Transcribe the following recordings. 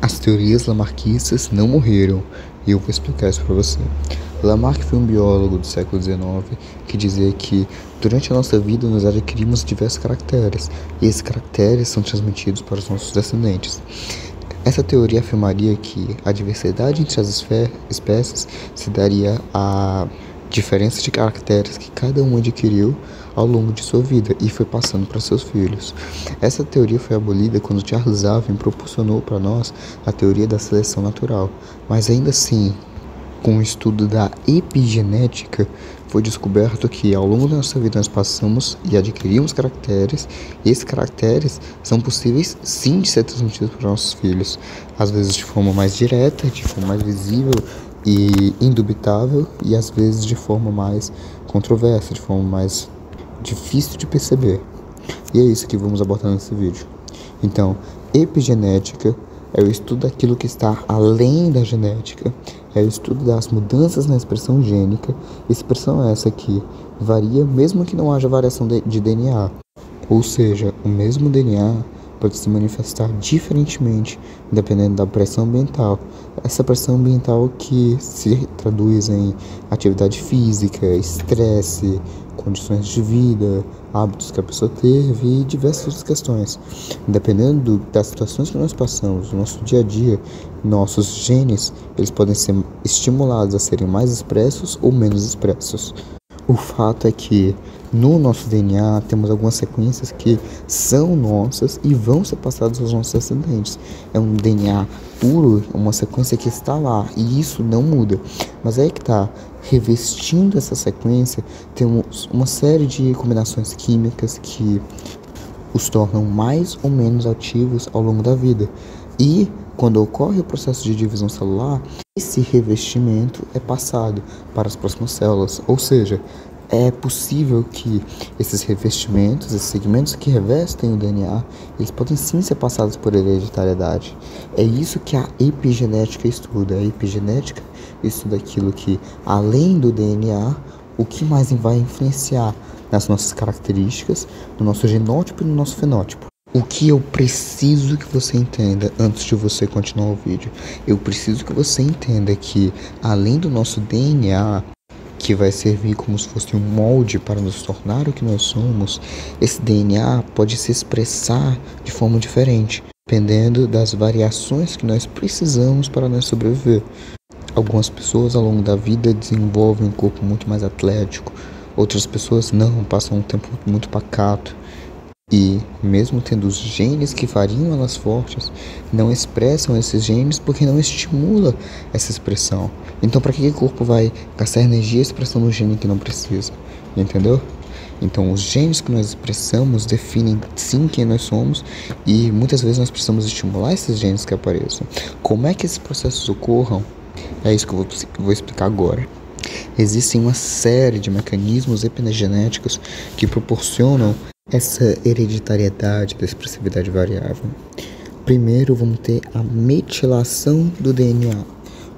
As teorias lamarckistas não morreram, e eu vou explicar isso para você. Lamarck foi um biólogo do século XIX que dizia que durante a nossa vida nós adquirimos diversos caracteres, e esses caracteres são transmitidos para os nossos descendentes. Essa teoria afirmaria que a diversidade entre as espécies se daria à diferença de caracteres que cada um adquiriu ao longo de sua vida e foi passando para seus filhos. Essa teoria foi abolida quando Charles Darwin proporcionou para nós a teoria da seleção natural, mas ainda assim, com o estudo da epigenética, foi descoberto que ao longo da nossa vida nós passamos e adquirimos caracteres, e esses caracteres são possíveis sim de ser transmitidos para nossos filhos, às vezes de forma mais direta, de forma mais visível e indubitável, e às vezes de forma mais controversa, de forma mais difícil de perceber. E é isso que vamos abordar nesse vídeo. Então, epigenética é o estudo daquilo que está além da genética, é o estudo das mudanças na expressão gênica. Expressão essa que varia mesmo que não haja variação de DNA, ou seja, o mesmo DNA pode se manifestar diferentemente dependendo da pressão ambiental. Essa pressão ambiental que se traduz em atividade física, estresse, condições de vida, hábitos que a pessoa teve e diversas outras questões. Dependendo das situações que nós passamos no nosso dia a dia, nossos genes eles podem ser estimulados a serem mais expressos ou menos expressos. O fato é que no nosso DNA temos algumas sequências que são nossas e vão ser passadas aos nossos descendentes. É um DNA puro, uma sequência que está lá e isso não muda. Mas aí que está, revestindo essa sequência, temos uma série de combinações químicas que os tornam mais ou menos ativos ao longo da vida. E quando ocorre o processo de divisão celular, esse revestimento é passado para as próximas células, ou seja, é possível que esses revestimentos, esses segmentos que revestem o DNA, eles podem sim ser passados por hereditariedade. É isso que a epigenética estuda. A epigenética estuda aquilo que, além do DNA, o que mais vai influenciar nas nossas características, no nosso genótipo e no nosso fenótipo. O que eu preciso que você entenda antes de você continuar o vídeo? Eu preciso que você entenda que, além do nosso DNA, que vai servir como se fosse um molde para nos tornar o que nós somos, esse DNA pode se expressar de forma diferente, dependendo das variações que nós precisamos para nós sobreviver. Algumas pessoas ao longo da vida desenvolvem um corpo muito mais atlético, outras pessoas não, passam um tempo muito pacato. E, mesmo tendo os genes que fariam elas fortes, não expressam esses genes porque não estimula essa expressão. Então, para que o corpo vai gastar energia expressando um gene que não precisa? Entendeu? Então, os genes que nós expressamos definem sim quem nós somos e muitas vezes nós precisamos estimular esses genes que apareçam. Como é que esses processos ocorram? É isso que eu vou explicar agora. Existem uma série de mecanismos epigenéticos que proporcionam essa hereditariedade da expressividade variável. Primeiro vamos ter a metilação do DNA.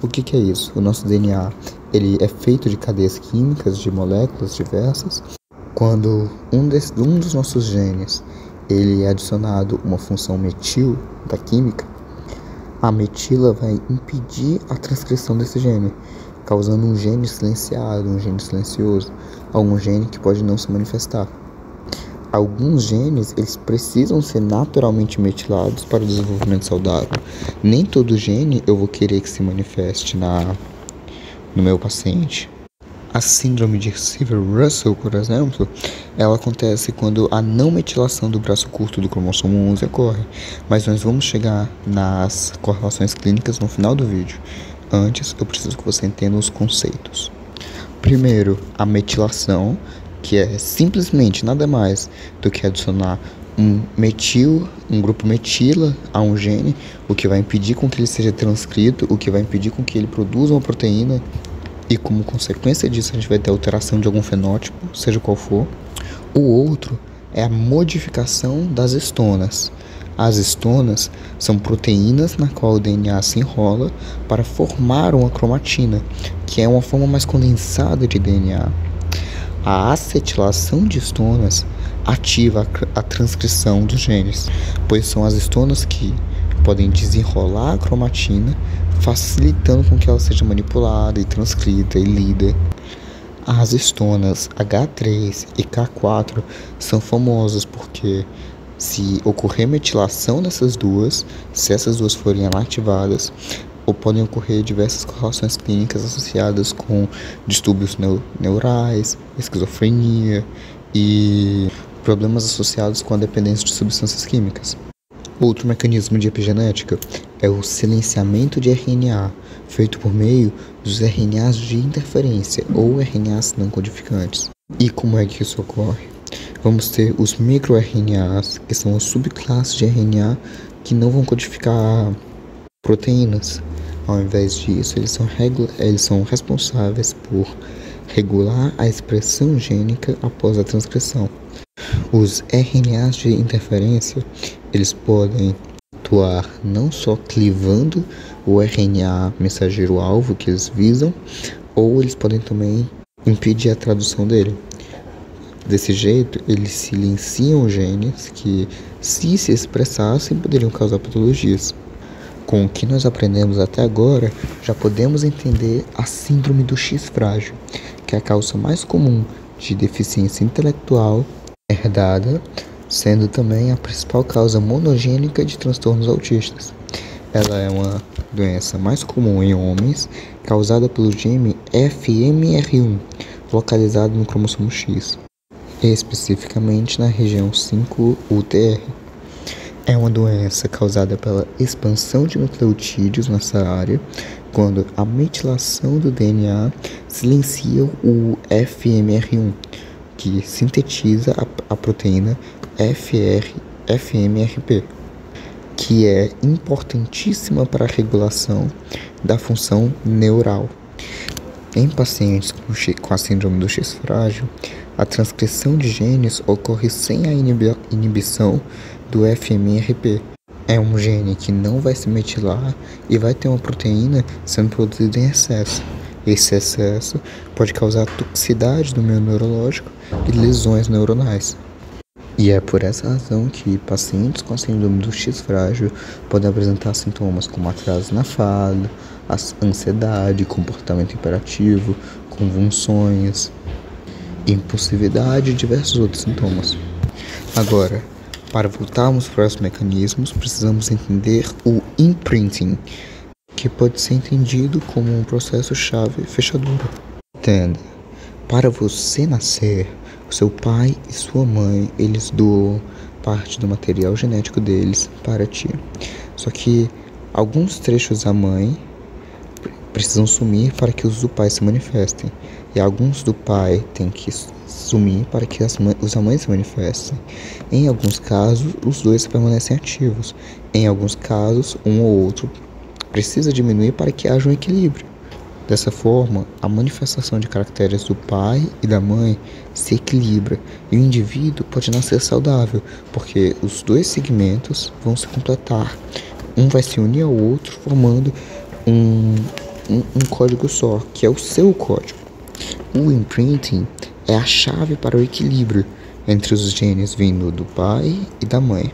O que é isso? O nosso DNA ele é feito de cadeias químicas, de moléculas diversas. Quando um dos nossos genes ele é adicionado uma função metil da química, a metila vai impedir a transcrição desse gene, causando um gene silenciado, um gene silencioso, algum gene que pode não se manifestar. Alguns genes eles precisam ser naturalmente metilados para o desenvolvimento saudável. Nem todo gene eu vou querer que se manifeste no meu paciente. A síndrome de Sever-Russell, por exemplo, ela acontece quando a não metilação do braço curto do cromossomo 11 ocorre. Mas nós vamos chegar nas correlações clínicas no final do vídeo. Antes, eu preciso que você entenda os conceitos. Primeiro, a metilação, que é simplesmente nada mais do que adicionar um grupo metila a um gene, o que vai impedir com que ele seja transcrito, o que vai impedir com que ele produza uma proteína, e como consequência disso a gente vai ter alteração de algum fenótipo, seja qual for. O outro é a modificação das estonas. As estonas são proteínas na qual o DNA se enrola para formar uma cromatina, que é uma forma mais condensada de DNA. A acetilação de estonas ativa a transcrição dos genes, pois são as estonas que podem desenrolar a cromatina, facilitando com que ela seja manipulada e transcrita e lida. As histonas H3 e K4 são famosas porque, se ocorrer metilação dessas duas, se essas duas forem inativadas, ou podem ocorrer diversas correlações clínicas associadas com distúrbios neurais, esquizofrenia e problemas associados com a dependência de substâncias químicas. Outro mecanismo de epigenética é o silenciamento de RNA, feito por meio dos RNAs de interferência ou RNAs não codificantes. E como é que isso ocorre? Vamos ter os microRNAs, que são as subclasses de RNA que não vão codificar proteínas. Ao invés disso, eles são responsáveis por regular a expressão gênica após a transcrição. Os RNAs de interferência, eles podem atuar não só clivando o RNA mensageiro-alvo que eles visam, ou eles podem também impedir a tradução dele. Desse jeito, eles silenciam genes que, se expressassem, poderiam causar patologias. Com o que nós aprendemos até agora, já podemos entender a síndrome do X frágil, que é a causa mais comum de deficiência intelectual herdada, sendo também a principal causa monogênica de transtornos autistas. Ela é uma doença mais comum em homens, causada pelo gene FMR1, localizado no cromossomo X, especificamente na região 5-UTR. É uma doença causada pela expansão de nucleotídeos nessa área, quando a metilação do DNA silencia o FMR1, que sintetiza a proteína FMRP, que é importantíssima para a regulação da função neural. Em pacientes com a síndrome do X frágil, a transcrição de genes ocorre sem a inibição do FMRP. É um gene que não vai se metilar e vai ter uma proteína sendo produzida em excesso. Esse excesso pode causar toxicidade do meio neurológico e lesões neuronais. E é por essa razão que pacientes com a síndrome do X frágil podem apresentar sintomas como atraso na fala, ansiedade, comportamento hiperativo, convulsões, impulsividade e diversos outros sintomas. Agora, para voltarmos para os mecanismos, precisamos entender o imprinting, que pode ser entendido como um processo-chave fechadura. Entenda, para você nascer, o seu pai e sua mãe, eles doam parte do material genético deles para ti. Só que alguns trechos da mãe precisam sumir para que os do pai se manifestem. E alguns do pai têm que sumir para que os da mãe se manifestem. Em alguns casos, os dois permanecem ativos. Em alguns casos, um ou outro precisa diminuir para que haja um equilíbrio. Dessa forma, a manifestação de caracteres do pai e da mãe se equilibra e o indivíduo pode nascer saudável, porque os dois segmentos vão se completar. Um vai se unir ao outro, formando um código só, que é o seu código. O imprinting é a chave para o equilíbrio entre os genes vindo do pai e da mãe.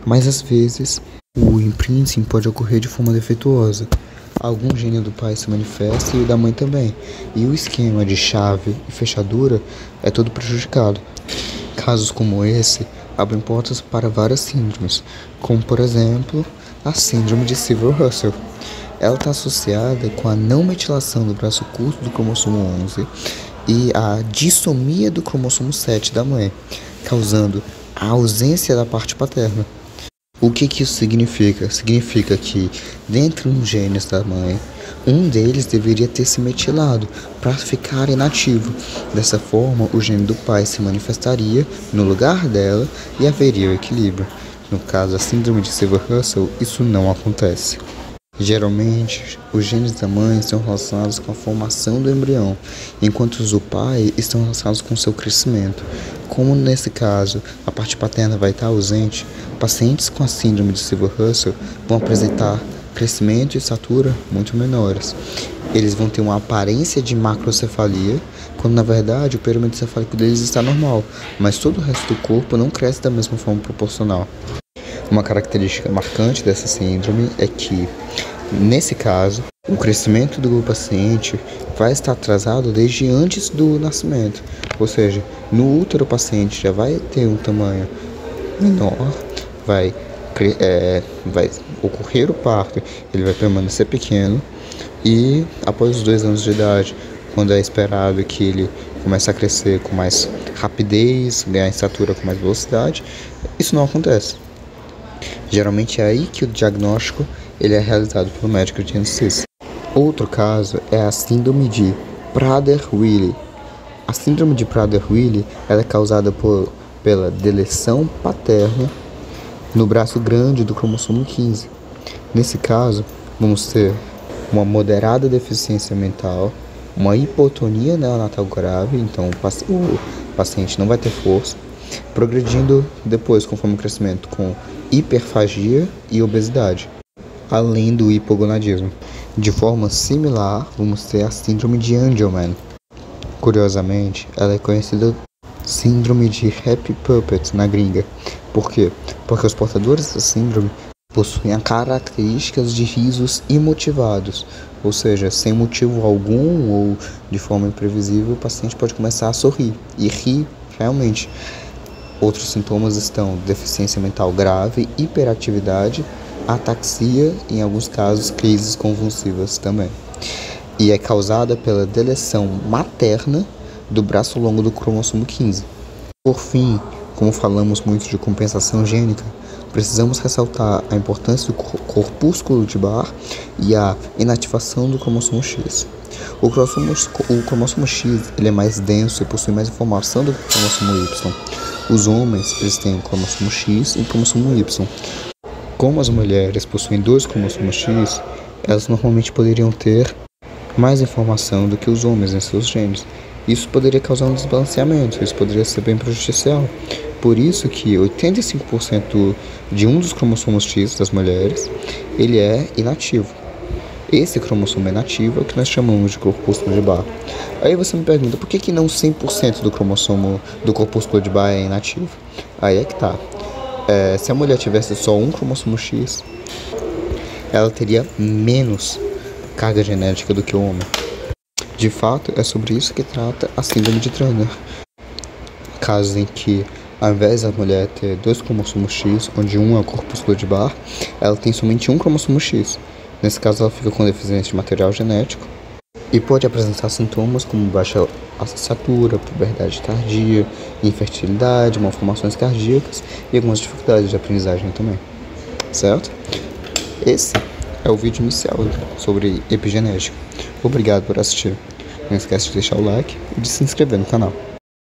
Mas às vezes, o imprinting pode ocorrer de forma defeituosa. Algum gene do pai se manifesta e o da mãe também, e o esquema de chave e fechadura é todo prejudicado. Casos como esse abrem portas para várias síndromes, como por exemplo a síndrome de Silver-Russell. Ela está associada com a não metilação do braço curto do cromossomo 11 e a dissomia do cromossomo 7 da mãe, causando a ausência da parte paterna. O que isso significa? Significa que, dentre os genes da mãe, um deles deveria ter se metilado para ficar inativo. Dessa forma, o gene do pai se manifestaria no lugar dela e haveria o equilíbrio. No caso da síndrome de Silver-Russell, isso não acontece. Geralmente, os genes da mãe estão relacionados com a formação do embrião, enquanto os do pai estão relacionados com seu crescimento. Como nesse caso, a parte paterna vai estar ausente, pacientes com a síndrome de Silver-Russell vão apresentar crescimento e estatura muito menores. Eles vão ter uma aparência de macrocefalia, quando na verdade o perímetro cefálico deles está normal, mas todo o resto do corpo não cresce da mesma forma proporcional. Uma característica marcante dessa síndrome é que, nesse caso, o crescimento do paciente vai estar atrasado desde antes do nascimento, ou seja, no útero o paciente já vai ter um tamanho menor, vai ocorrer o parto, ele vai permanecer pequeno e após os 2 anos de idade, quando é esperado que ele comece a crescer com mais rapidez, ganhar estatura com mais velocidade, isso não acontece. Geralmente é aí que o diagnóstico ele é realizado pelo médico geneticista. Outro caso é a síndrome de Prader-Willi. A síndrome de Prader-Willi ela é causada pela deleção paterna no braço grande do cromossomo 15. Nesse caso, vamos ter uma moderada deficiência mental, uma hipotonia neonatal grave, então o paciente não vai ter força, progredindo depois, conforme o crescimento, com hiperfagia e obesidade, além do hipogonadismo. De forma similar, vamos ter a síndrome de Angelman. Curiosamente, ela é conhecida síndrome de Happy Puppet na gringa. Por quê? Porque os portadores dessa síndrome possuem características de risos imotivados, ou seja, sem motivo algum ou de forma imprevisível, o paciente pode começar a sorrir e rir realmente. Outros sintomas estão deficiência mental grave, hiperatividade, ataxia e, em alguns casos, crises convulsivas também. E é causada pela deleção materna do braço longo do cromossomo 15. Por fim, como falamos muito de compensação gênica, precisamos ressaltar a importância do corpúsculo de Barr e a inativação do cromossomo X. O cromossomo X ele é mais denso e possui mais informação do que o cromossomo Y. Os homens eles têm o cromossomo X e o cromossomo Y. Como as mulheres possuem 2 cromossomos X, elas normalmente poderiam ter mais informação do que os homens em seus genes. Isso poderia causar um desbalanceamento, isso poderia ser bem prejudicial. Por isso que 85% de um dos cromossomos X das mulheres, ele é inativo. Esse cromossomo inativo é o que nós chamamos de corpúsculo de Barr. Aí você me pergunta, por que não 100% do cromossomo do corpúsculo de Barr é inativo? Aí é que tá. Se a mulher tivesse só um cromossomo X, ela teria menos carga genética do que o homem. De fato, é sobre isso que trata a síndrome de Turner. Casos em que, ao invés da mulher ter 2 cromossomos X, onde um é o corpúsculo de Barr, ela tem somente um cromossomo X. Nesse caso, ela fica com deficiência de material genético e pode apresentar sintomas como baixa estatura, puberdade tardia, infertilidade, malformações cardíacas e algumas dificuldades de aprendizagem também. Certo? Esse é o vídeo inicial sobre epigenética. Obrigado por assistir. Não esquece de deixar o like e de se inscrever no canal.